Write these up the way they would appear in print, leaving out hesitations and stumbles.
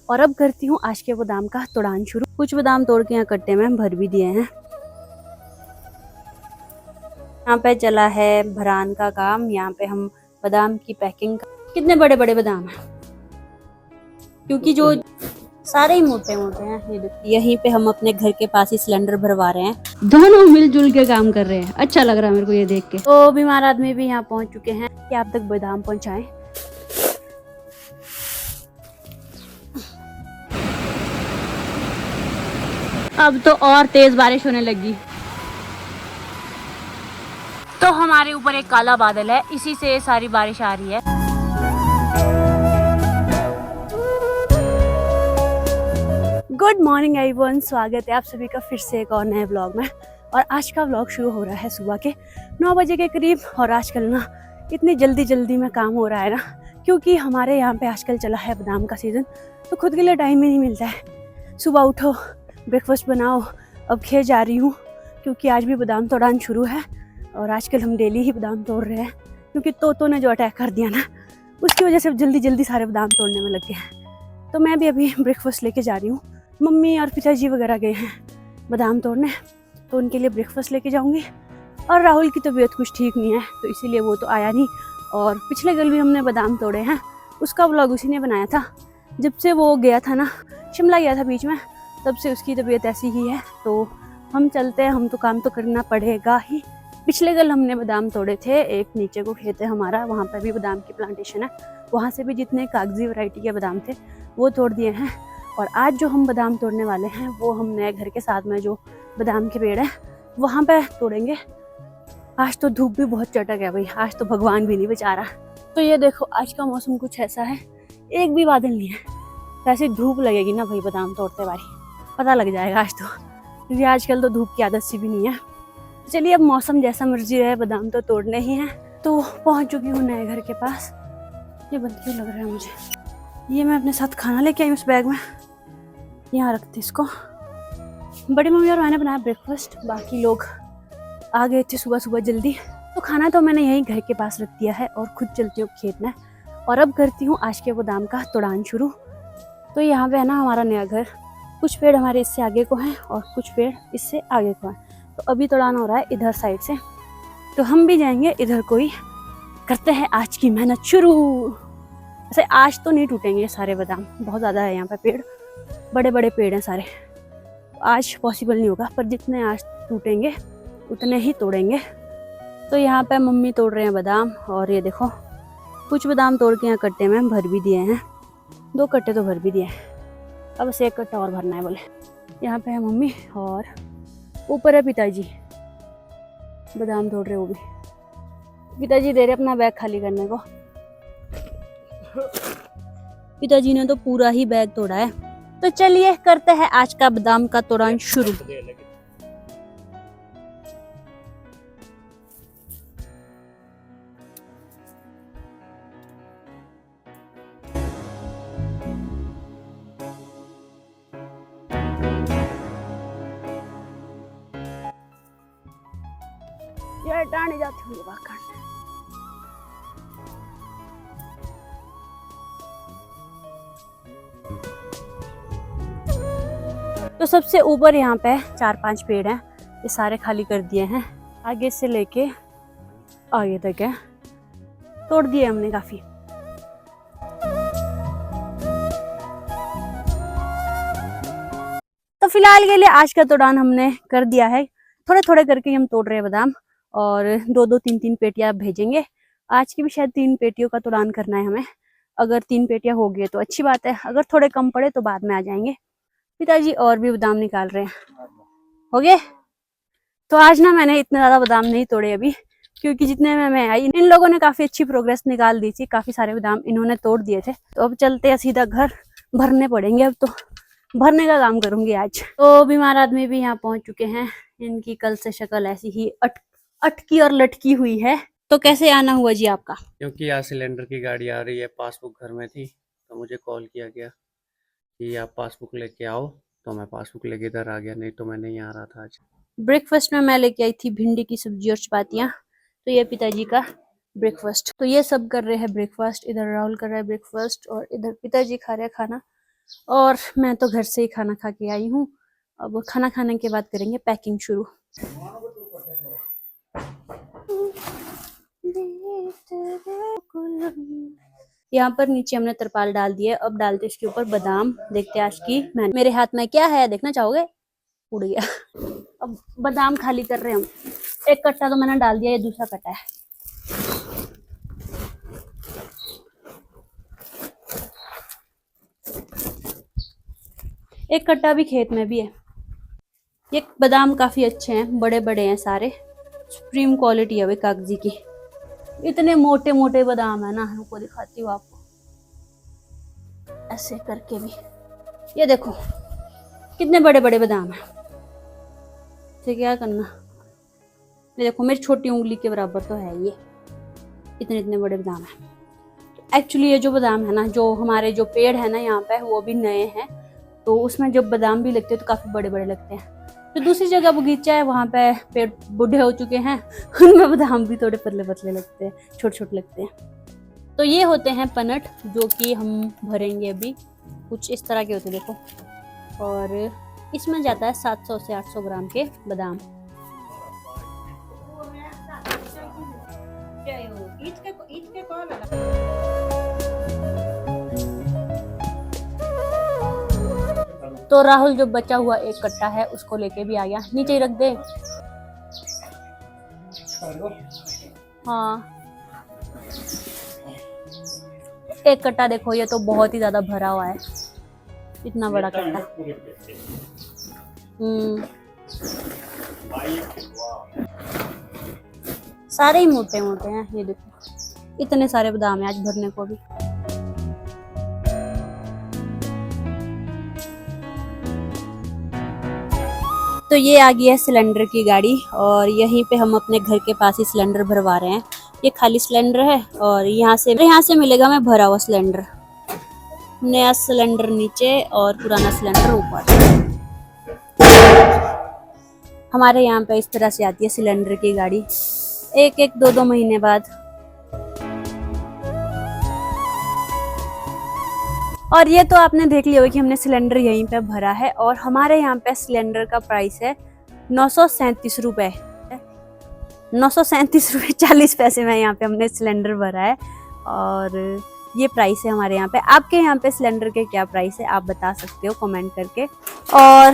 और अब करती हूँ आज के बादाम का तोड़ान शुरू। कुछ बादाम तोड़ के यहाँ कट्टे में भर भी दिए हैं। यहाँ पे चला है भरान का काम। यहाँ पे हम बादाम की पैकिंग। कितने बड़े बड़े बादाम हैं, क्योंकि जो सारे ही मोटे मोटे हैं। ये देखिए, यहीं पे हम अपने घर के पास ही सिलेंडर भरवा रहे हैं। दोनों मिलजुल के काम कर रहे हैं। अच्छा लग रहा है मेरे को ये देख के। तो बीमार आदमी भी यहाँ पहुंच चुके हैं कि आप तक बादाम पहुंचाएं। अब तो और तेज बारिश होने लगी। तो हमारे ऊपर एक काला बादल है, इसी से सारी बारिश आ रही है। गुड मॉर्निंग एवरीवन, स्वागत है आप सभी का फिर से एक और नए व्लॉग में। और आज का व्लॉग शुरू हो रहा है सुबह के 9 बजे के करीब। और आजकल ना इतनी जल्दी में काम हो रहा है ना, क्योंकि हमारे यहाँ पे आजकल चला है बादाम का सीज़न। तो खुद के लिए टाइम ही नहीं मिलता है। सुबह उठो, ब्रेकफास्ट बनाओ। अब खेत जा रही हूँ क्योंकि आज भी बादाम तोड़ान शुरू है। और आजकल हम डेली ही बादाम तोड़ रहे हैं, क्योंकि तोतों ने जो अटैक कर दिया ना, उसकी वजह से जल्दी सारे बादाम तोड़ने में लग गए हैं। तो मैं भी अभी ब्रेकफास्ट लेके जा रही हूँ। मम्मी और पिताजी वगैरह गए हैं बादाम तोड़ने, तो उनके लिए ब्रेकफास्ट लेके जाऊंगी। और राहुल की तबीयत कुछ ठीक नहीं है, तो इसीलिए वो तो आया नहीं। और पिछले कल भी हमने बादाम तोड़े हैं, उसका व्लॉग उसी ने बनाया था। जब से वो गया था ना, शिमला गया था बीच में, तब से उसकी तबीयत ऐसी ही है। तो हम चलते हैं, हम तो काम तो करना पड़ेगा ही। पिछले कल हमने बादाम तोड़े थे। एक नीचे को खेत है हमारा, वहाँ पर भी बादाम की प्लांटेशन है। वहाँ से भी जितने कागजी वैरायटी के बादाम थे वो तोड़ दिए हैं। और आज जो हम बादाम तोड़ने वाले हैं वो हम नए घर के साथ में जो बादाम के पेड़ है वहाँ पे तोड़ेंगे। आज तो धूप भी बहुत चटक है भाई, आज तो भगवान भी नहीं बचा रहा। तो ये देखो, आज का मौसम कुछ ऐसा है, एक भी बादल नहीं है। ऐसी धूप लगेगी ना भाई बादाम तोड़ते बारी, पता लग जाएगा आज तो, क्योंकि आजकल तो धूप की आदत सी भी नहीं है। चलिए, अब मौसम जैसा मर्जी रहे, बादाम तो तोड़ने ही हैं। तो पहुँच चुकी हूँ नए घर के पास। ये बंद क्यों लग रहा है मुझे? ये मैं अपने साथ खाना लेके आई उस बैग में, यहाँ रखते इसको। बड़ी मम्मी और मैंने बनाया ब्रेकफास्ट, बाकी लोग आ गए थे सुबह जल्दी। तो खाना तो मैंने यहीं घर के पास रख दिया है और खुद चलती हूँ खेत में। और अब करती हूँ आज के बादाम का तोड़ान शुरू। तो यहाँ पे है ना हमारा नया घर। कुछ पेड़ हमारे इससे आगे को हैं और कुछ पेड़ इससे आगे को हैं। तो अभी तोड़ान हो रहा है इधर साइड से, तो हम भी जाएंगे इधर को ही। करते हैं आज की मेहनत शुरू। वैसे आज तो नहीं टूटेंगे सारे बादाम, बहुत ज़्यादा है यहाँ पे पेड़, बड़े बड़े पेड़ हैं सारे। आज पॉसिबल नहीं होगा, पर जितने आज टूटेंगे उतने ही तोड़ेंगे। तो यहाँ पे मम्मी तोड़ रहे हैं बादाम। और ये देखो, कुछ बादाम तोड़ के यहाँ कट्टे में भर भी दिए हैं। 2 कट्टे तो भर भी दिए हैं, अब बस 1 कट्टा और भरना है बोले। यहाँ पे है मम्मी और ऊपर है पिताजी, बादाम तोड़ रहे वो भी। पिताजी दे रहे अपना बैग खाली करने को। पिताजी ने तो पूरा ही बैग तोड़ा है। तो चलिए करते हैं आज का बादाम का तोड़ान शुरू। ये टाने जाते होंगे बाहर काटने। तो सबसे ऊपर यहाँ पे 4-5 पेड़ हैं, ये सारे खाली कर दिए हैं। आगे से लेके आगे तक है, तोड़ दिए हमने काफी। तो फिलहाल के लिए आज का तोड़ान हमने कर दिया है। थोड़े थोड़े करके हम तोड़ रहे हैं बादाम, और 2-2 3-3 पेटियां भेजेंगे। आज की भी शायद 3 पेटियों का तोड़ान करना है हमें। अगर 3 पेटियां हो गई तो अच्छी बात है, अगर थोड़े कम पड़े तो बाद में आ जाएंगे। पिताजी और भी बादाम निकाल रहे हैं। हो गए? तो आज ना मैंने इतने ज्यादा बादाम नहीं तोड़े अभी, क्योंकि जितने में मैं आई इन लोगों ने काफी अच्छी प्रोग्रेस निकाल दी थी। काफी सारे बादाम इन्होंने तोड़ दिए थे। तो अब चलते हैं सीधा घर, भरने पड़ेंगे। अब तो भरने का काम करूंगी आज। तो बीमार आदमी भी यहाँ पहुंच चुके हैं। इनकी कल से शक्ल ऐसी ही अटकी और लटकी हुई है। तो कैसे आना हुआ जी आपका? क्योंकि यहाँ सिलेंडर की गाड़ी आ रही है, पासबुक घर में थी, तो मुझे कॉल किया गया कि आप पासबुक लेके आओ। तो मैं पासबुक लेके इधर आ गया, नहीं तो मैं नहीं आ रहा था आज। ब्रेकफास्ट में मैं लेके आई थी भिंडी की सब्जी और चपातियाँ। तो ये पिताजी का ब्रेकफास्ट। तो ये सब कर रहे हैं ब्रेकफास्ट। इधर राहुल कर रहा है ब्रेकफास्ट और इधर पिताजी खा रहे हैं खाना। और मैं तो घर से ही खाना खा के आई हूँ। अब खाना खाने के बाद करेंगे पैकिंग शुरू। यहाँ पर नीचे हमने तरपाल डाल दिया, अब डालते इसके ऊपर बादाम। देखते हैं आज की मेरे हाथ में क्या है, देखना चाहोगे? उड़ गया। अब बादाम खाली कर रहे हैं हम। एक कट्टा तो मैंने डाल दिया, ये दूसरा कट्टा है। एक कट्टा भी खेत में भी है। ये बादाम काफी अच्छे हैं, बड़े बड़े हैं सारे, सुप्रीम क्वालिटी है वे कागजी की। इतने मोटे मोटे बादाम है ना, रुको दिखाती हूँ आपको ऐसे करके भी। ये देखो कितने बड़े बड़े बादाम है। इसे क्या करना, ये देखो मेरी छोटी उंगली के बराबर तो है ये, इतने इतने बड़े बादाम है। एक्चुअली ये जो बादाम है ना, जो हमारे जो पेड़ है ना यहाँ पे, वो भी नए हैं, तो उसमें जब बादाम भी लगते हैं तो काफी बड़े बड़े लगते हैं। तो दूसरी जगह बगीचा है, वहाँ पे पेड़ बूढ़े हो चुके हैं, उनमें बादाम भी थोड़े पतले पतले लगते हैं, छोटे छोटे लगते हैं। तो ये होते हैं पनट, जो कि हम भरेंगे अभी। कुछ इस तरह के होते हैं देखो, और इसमें जाता है 700 से 800 ग्राम के बादाम। तो राहुल जो बचा हुआ एक कट्टा है उसको लेके भी आ गया, नीचे ही रख दे। हाँ, एक कट्टा देखो, ये तो बहुत ही ज्यादा भरा हुआ है, इतना बड़ा कट्टा। सारे ही मोटे मोटे हैं, ये देखो इतने सारे बादाम है आज भरने को भी। तो ये आ गई है सिलेंडर की गाड़ी, और यहीं पे हम अपने घर के पास ही सिलेंडर भरवा रहे हैं। ये खाली सिलेंडर है, और यहाँ से मिलेगा मैं भरा हुआ सिलेंडर। नया सिलेंडर नीचे और पुराना सिलेंडर ऊपर। हमारे यहाँ पे इस तरह से आती है सिलेंडर की गाड़ी, एक एक दो महीने बाद। और ये तो आपने देख लिया होगा कि हमने सिलेंडर यहीं पे भरा है, और हमारे यहाँ पे सिलेंडर का प्राइस है 937 रुपए। 937 रुपए 40 पैसे में यहाँ पे हमने सिलेंडर भरा है, और ये प्राइस है हमारे यहाँ पे। आपके यहाँ पे सिलेंडर के क्या प्राइस है आप बता सकते हो कमेंट करके। और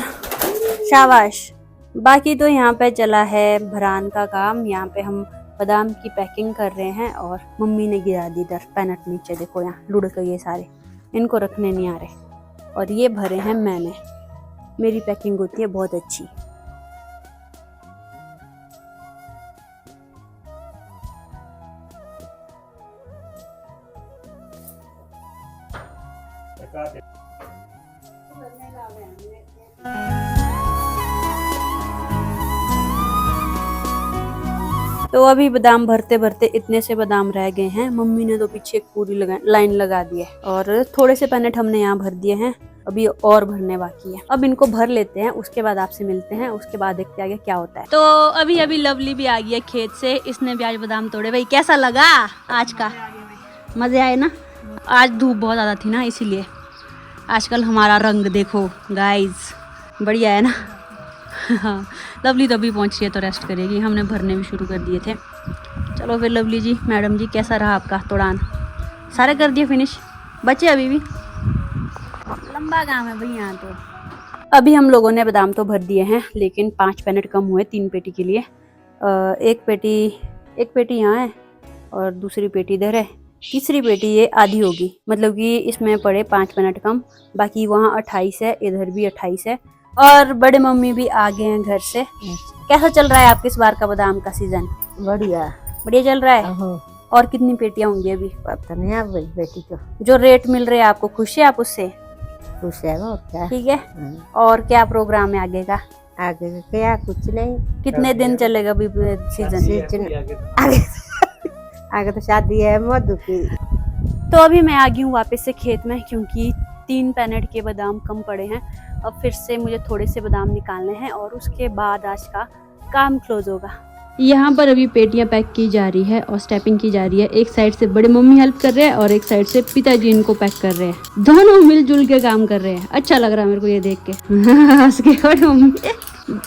शाबाश, बाकी तो यहाँ पे चला है भरान का काम। यहाँ पे हम बादाम की पैकिंग कर रहे हैं, और मम्मी ने गिरा दी इधर पैनट नीचे, देखो यहाँ लुढ़ के ये सारे, इनको रखने नहीं आ रहे। और ये भरे हैं मैंने, मेरी पैकिंग होती है बहुत अच्छी। तो अभी बादाम भरते भरते इतने से बादाम रह गए हैं। मम्मी ने तो पीछे एक पूरी लाइन लगा दी है, और थोड़े से पैनेट हमने यहाँ भर दिए हैं, अभी और भरने बाकी है। अब इनको भर लेते हैं, उसके बाद आपसे मिलते हैं, उसके बाद देखते आगे क्या होता है। तो अभी अभी लवली भी आ गई है खेत से, इसने भी आज बादाम तोड़े। भाई कैसा लगा आज का? मजे आए ना? आज धूप बहुत ज्यादा थी ना, इसीलिए। आजकल हमारा रंग देखो गाइज, बढ़िया है ना। हाँ, लवली तो अभी पहुँच रही है, तो रेस्ट करेगी। हमने भरने भी शुरू कर दिए थे। चलो फिर लवली जी, मैडम जी, कैसा रहा आपका तोड़ान? सारे कर दिए फिनिश? बचे अभी भी? लंबा काम है भाई यहाँ तो। अभी हम लोगों ने बादाम तो भर दिए हैं, लेकिन 5 पैकेट कम हुए 3 पेटी के लिए। एक पेटी यहाँ है, और दूसरी पेटी इधर है, तीसरी पेटी ये आधी होगी, मतलब कि इसमें पड़े 5 पैकेट कम। बाकी वहाँ 28 है, इधर भी 28 है। और बड़े मम्मी भी आ गए हैं घर से। कैसा चल रहा है आपके इस बार का बादाम का सीजन? बढ़िया बढ़िया चल रहा है। और कितनी पेटियां होंगी अभी? पता नहीं आप वही बेटी को जो रेट मिल रहे हैं आपको, खुश है आप उससे? खुश है वो क्या? ठीक है। और क्या प्रोग्राम है आगे का? आगे का क्या, कुछ नहीं। कितने दिन चलेगा अभी सीजन? आगे तो शादी है मधु की। तो अभी मैं आ गई हूँ वापस से खेत में, क्योंकि 3 पैकेट के बादाम कम पड़े हैं। अब फिर से मुझे थोड़े से बादाम निकालने हैं, और उसके बाद आज का काम क्लोज होगा। यहाँ पर अभी पेटियाँ पैक की जा रही है और स्टेपिंग की जा रही है। एक साइड से बड़े मम्मी हेल्प कर रहे हैं और एक साइड से पिताजी इनको पैक कर रहे हैं। दोनों मिलजुल के काम कर रहे हैं। अच्छा लग रहा है मेरे को ये देख के। हंस के बड़े मम्मी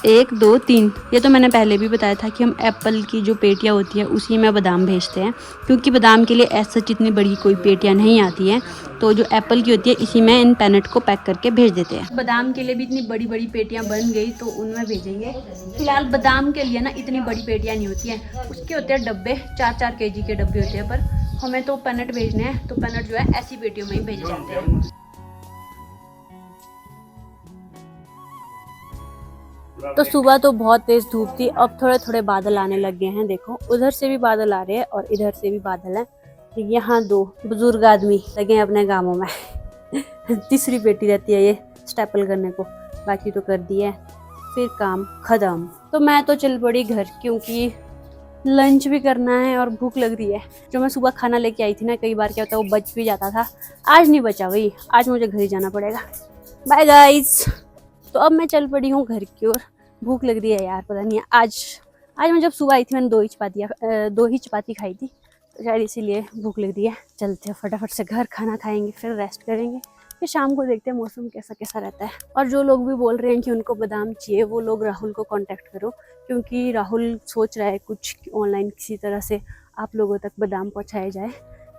1 2 3। ये तो मैंने पहले भी बताया था कि हम एप्पल की जो पेटियाँ होती है उसी में बादाम भेजते हैं, क्योंकि बादाम के लिए ऐसा इतनी बड़ी कोई पेटियाँ नहीं आती हैं। तो जो एप्पल की होती है इसी में इन पैनेट को पैक करके भेज देते हैं। बादाम के लिए भी इतनी बड़ी बड़ी पेटियाँ बन गई तो उनमें भेजेंगे। फिलहाल बादाम के लिए ना इतनी बड़ी पेटियाँ नहीं होती हैं, उसके होते हैं डब्बे, 4-4 kg के डब्बे होते हैं। पर हमें तो पैनेट भेजने हैं तो पैनेट जो है ऐसी पेटियों में ही भेजे जाते हैं। तो सुबह तो बहुत तेज धूप थी, अब थोड़े थोड़े बादल आने लग गए हैं। देखो उधर से भी बादल आ रहे हैं और इधर से भी बादल हैं। तो यहाँ 2 बुजुर्ग आदमी लगे हैं अपने कामों में। तीसरी पेटी रहती है ये स्टेपल करने को, बाकी तो कर दिया है, फिर काम खत्म। तो मैं तो चल पड़ी घर, क्योंकि लंच भी करना है और भूख लग रही है। जो मैं सुबह खाना लेके आई थी ना, कई बार क्या होता है वो बच भी जाता था, आज नहीं बचा भाई, आज मुझे घर ही जाना पड़ेगा। Bye guys. तो अब मैं चल पड़ी हूँ घर की ओर। भूख लग रही है यार, पता नहीं आज मैं जब सुबह आई थी मैंने 2 ही चपाती खाई थी, तो शायद इसीलिए भूख लग रही है। चलते हैं फटाफट से घर, खाना खाएंगे, फिर रेस्ट करेंगे, फिर शाम को देखते हैं मौसम कैसा कैसा रहता है। और जो लोग भी बोल रहे हैं कि उनको बादाम चाहिए, वो लोग राहुल को कांटेक्ट करो, क्योंकि राहुल सोच रहा है कुछ ऑनलाइन किसी तरह से आप लोगों तक बादाम पहुँचाए जाए।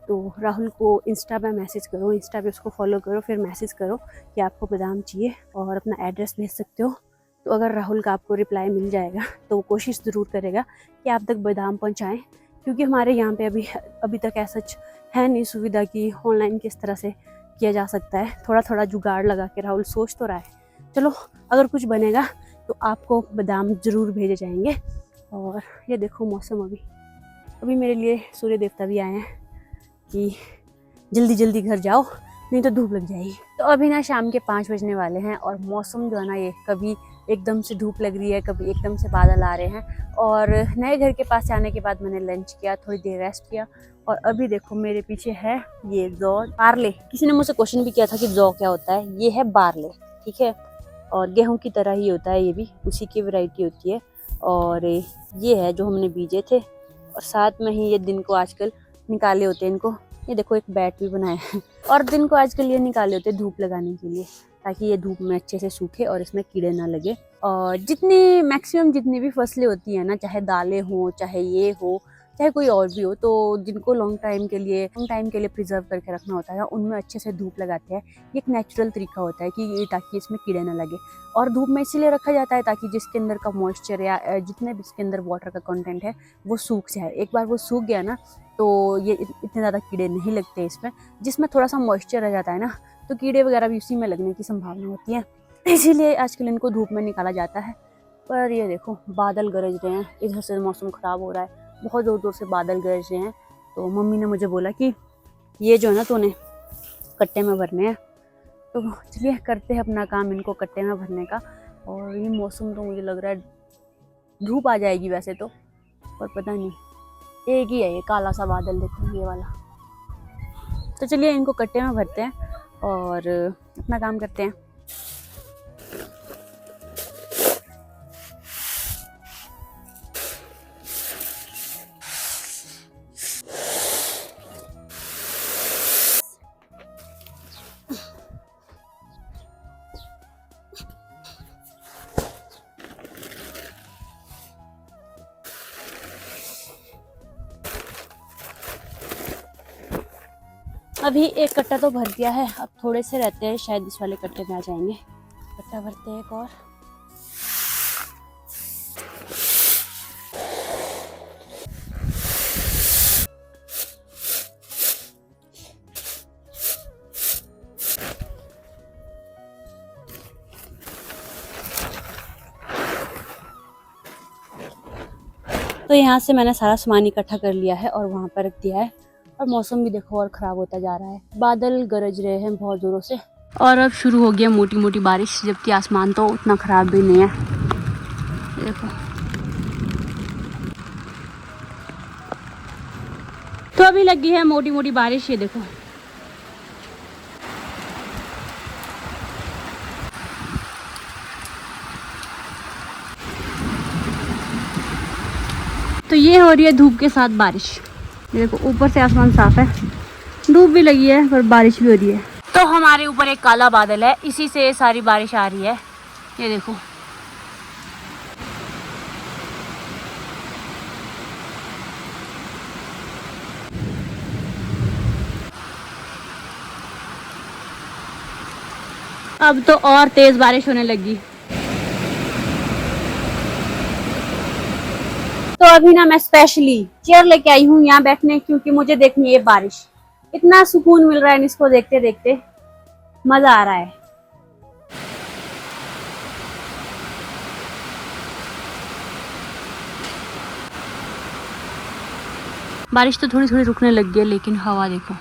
तो राहुल को इंस्टा पे मैसेज करो, इंस्टा पे उसको फॉलो करो, फिर मैसेज करो कि आपको बादाम चाहिए और अपना एड्रेस भेज सकते हो। तो अगर राहुल का आपको रिप्लाई मिल जाएगा तो वो कोशिश ज़रूर करेगा कि आप तक बादाम पहुंचाएं, क्योंकि हमारे यहाँ पे अभी तक ऐसा है नहीं सुविधा कि ऑनलाइन किस तरह से किया जा सकता है। थोड़ा थोड़ा जुगाड़ लगा के राहुल सोच तो रहा है। चलो अगर कुछ बनेगा तो आपको बादाम ज़रूर भेजे जाएंगे। और ये देखो मौसम, अभी मेरे लिए सूर्य देवता भी आए हैं कि जल्दी जल्दी घर जाओ नहीं तो धूप लग जाएगी। तो अभी ना शाम के 5 बजने वाले हैं और मौसम जो है ना, ये कभी एकदम से धूप लग रही है, कभी एकदम से बादल आ रहे हैं। और नए घर के पास आने के बाद मैंने लंच किया, थोड़ी देर रेस्ट किया, और अभी देखो मेरे पीछे है ये जौ बारले। किसी ने मुझसे क्वेश्चन भी किया था कि जौ क्या होता है, ये है बारले, ठीक है। और गेहूँ की तरह ही होता है, ये भी उसी की वैरायटी होती है। और ये है जो हमने बीजे थे, और साथ में ही ये दिन को आजकल निकाले होते हैं इनको। ये देखो एक बैट भी बनाया है, और दिन को आजकल ये निकाले होते हैं धूप लगाने के लिए, ताकि ये धूप में अच्छे से सूखे और इसमें कीड़े ना लगे। और मैक्सिमम जितनी भी फसलें होती हैं ना, चाहे दालें हो, चाहे ये हो, चाहे कोई और भी हो, तो जिनको लॉन्ग टाइम के लिए प्रिजर्व करके रखना होता है, उनमें अच्छे से धूप लगाते हैं। ये एक नेचुरल तरीका होता है कि ताकि इसमें कीड़े ना लगे। और धूप में इसीलिए रखा जाता है ताकि जिसके अंदर का मॉइस्चर या जितने भी इसके अंदर वाटर का कंटेंट है वो सूख जाए। एक बार वो सूख गया ना तो ये इतने ज़्यादा कीड़े नहीं लगते इसमें। जिसमें थोड़ा सा मॉइस्चर रह जाता है ना, तो कीड़े वगैरह भी उसी में लगने की संभावना होती है, इसीलिए आजकल इनको धूप में निकाला जाता है। पर ये देखो बादल गरज रहे हैं, इधर से मौसम ख़राब हो रहा है, बहुत ज़ोर ज़ोर से बादल गरज रहे हैं। तो मम्मी ने मुझे बोला कि ये जो है ना तूने कट्टे में भरने हैं, तो चलिए करते हैं अपना काम इनको कट्टे में भरने का। और ये मौसम तो मुझे लग रहा है धूप आ जाएगी वैसे तो, पर पता नहीं, एक ही है ये काला सा बादल, देखो ये वाला। तो चलिए इनको कट्टे में भरते हैं और अपना काम करते हैं। अभी एक कट्टा तो भर दिया है, अब थोड़े से रहते हैं, शायद इस वाले कट्टे में आ जाएंगे। कट्टा भरते हैं एक और। तो यहाँ से मैंने सारा सामान इकट्ठा कर लिया है और वहाँ पर रख दिया है। और मौसम भी देखो और ख़राब होता जा रहा है, बादल गरज रहे हैं बहुत ज़ोरों से, और अब शुरू हो गया मोटी मोटी बारिश, जबकि आसमान तो उतना ख़राब भी नहीं है। देखो तो अभी लगी है मोटी मोटी बारिश, ये देखो। तो ये हो रही है धूप के साथ बारिश। ये देखो ऊपर से आसमान साफ है, धूप भी लगी है पर बारिश भी हो रही है। तो हमारे ऊपर एक काला बादल है, इसी से सारी बारिश आ रही है। ये देखो अब तो और तेज बारिश होने लगी। तो अभी ना मैं स्पेशली चेयर लेके आई हूँ यहाँ बैठने, क्योंकि मुझे देखनी है बारिश। इतना सुकून मिल रहा है इसको देखते देखते, मजा आ रहा है। बारिश तो थोड़ी थोड़ी रुकने लग गई है, लेकिन हवा देखो।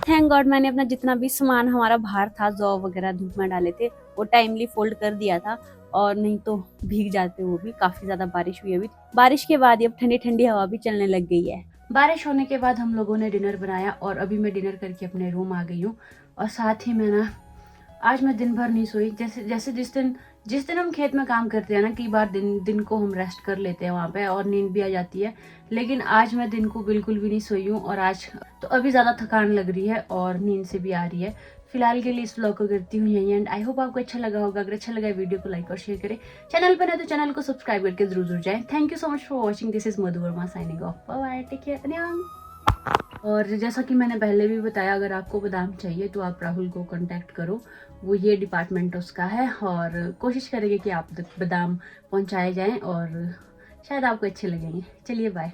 थैंक गॉड मैंने अपना जितना भी सामान हमारा बाहर था, जॉब वगैरह धूप में डाले थे, वो टाइमली फोल्ड कर दिया था, और नहीं तो भीग जाते वो भी। काफी ज्यादा बारिश हुई अभी। बारिश के बाद अब ठंडी ठंडी हवा भी चलने लग गई है। बारिश होने के बाद हम लोगों ने डिनर बनाया और अभी मैं डिनर करके अपने रूम आ गई हूँ। और साथ ही मैं ना आज मैं दिन भर नहीं सोई। जैसे जिस दिन हम खेत में काम करते हैं ना, कई बार दिन को हम रेस्ट कर लेते हैं वहाँ पे और नींद भी आ जाती है, लेकिन आज मैं दिन को बिल्कुल भी नहीं सोई हूँ। और आज तो अभी ज़्यादा थकान लग रही है और नींद से भी आ रही है। फिलहाल के लिए इस व्लॉग को करती हूँ यहीं एंड। आई होप आपको अच्छा लगा होगा। अगर अच्छा लगा वीडियो को लाइक और शेयर करें। चैनल पर ना तो चैनल को सब्सक्राइब करके जरूर जाएं। Thank you so much for watching. This is Madhu Varma signing off. Bye, take care, अन्यान। और जैसा कि मैंने पहले भी बताया, अगर आपको बादाम चाहिए तो आप राहुल को कांटेक्ट करो, वो ये डिपार्टमेंट उसका है, और कोशिश करेंगे कि आप तक बादाम पहुंचाए जाएं और शायद आपको अच्छे लगेंगे। चलिए बाय।